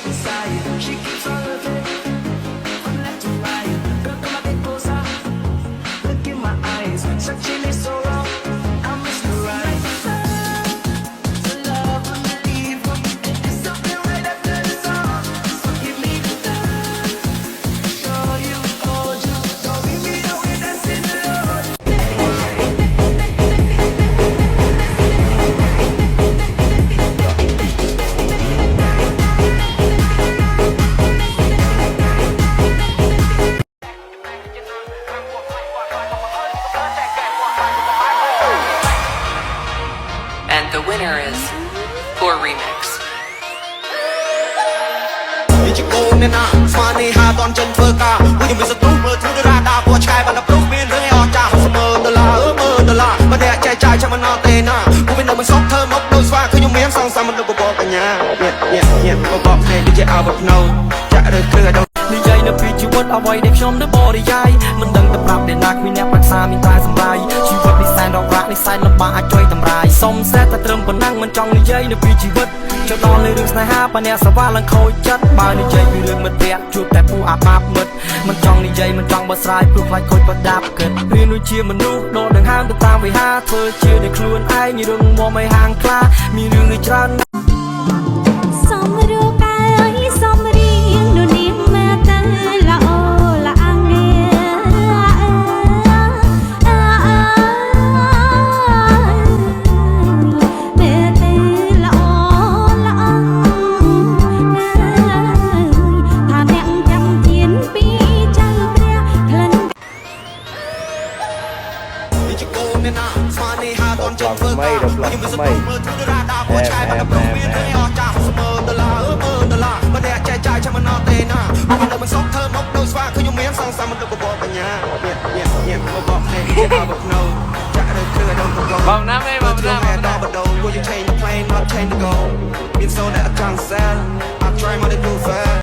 inside. She keeps on looking from left to right. Girl, come a bit closer. Look in my eyes, searching is so wrong. I miss you right. To love and believe. It's something right after the song. So give me the time. Show you, hold you. Don't leave me the way that's in the road. And the winner is Poor Remix. ជាកូនអ្នកណាស្មាននេះហាតន់ចិនធ្វើការពួកខ្ញុំមានសត្រុមើលធូររ៉ាដាពួកឆ្កែបានតែប្រុសមានរឿងឲ្យអស់ចាស់មើលដុល្លារមើលដុល្លារមិនតែចែកចាយចាំមិនអត់ទេណាពួកមាននៅមិនសុខធ្វើមកដូចស្វាគឺខ្ញុំមានសងសាមមនុស្សបបកញ្ញាញ៉ាបបកទេដូចជាអើបភ្នោចាក់រើគ្រឿងឲ្យនិយាយនៅពីជីវិតអ្វីដែលខ្ញុំនៅបរិយាយមិនដឹងទៅប្រាប់អ្នកណាគ្មានអ្នកប្រឹក្សាមានតែសម្រាយជីវិតនេះសែនរករាក់នេះសែនលំបាកអាចជួយតម្រាយសុំសេះតែត្រឹមប៉ុណ្ណឹងមិនចង់និយាយនៅពីជីវិតចូលដល់លើរឿងស្នេហាបើអ្នកសវ៉ាឡើងខូចចិត្តបើនិយាយពីរឿងមិត្តភក្តិជួបតែពូអាបាបមិត្តមិនចង់និយាយមិនចង់បោះស្រាយព្រោះខ្លាចខូចប្រដាប់គិតរៀនដូចជាមនុស្សដកដង្ហើមទៅតាមវិហារធ្វើជាដោយខ្លួនឯងរឿងមកមិនហាងខ្លាមានរឿងនេះច្រើនសំរូកាយសំរៀងនោះនាងមែតែល្អละអាំងមែតែល្អละអាំងថាអ្នកចាំជៀនពីចៅព្រះក្លិនជាកូនអ្នកណាស្មាននេះហាតន់ចិនធ្វើការខ្ញុំមានសត្រុមើលធូររ៉ាដាពួកឆ្កែបានតែប្រុសមានរឿងឲ្យអស់ចាស់មើលដុល្លារមើលដុល្លារមិនតែចែកចាយចាំមិនអត់ទេណាពួកមាននៅមិនសុខធ្វើមកដូចស្វាគឺខ្ញុំមានសងសាមមនុស្សបបកបញ្ញាញ៉ាបបកទេដូចជាអើបភ្នោចាក់រើគ្រឿងឲ្យដល់បបកបងណាមេបងណា ដល់បដូរ Will you change the plane not change the goal មានសូនតែអត់ចង់សែល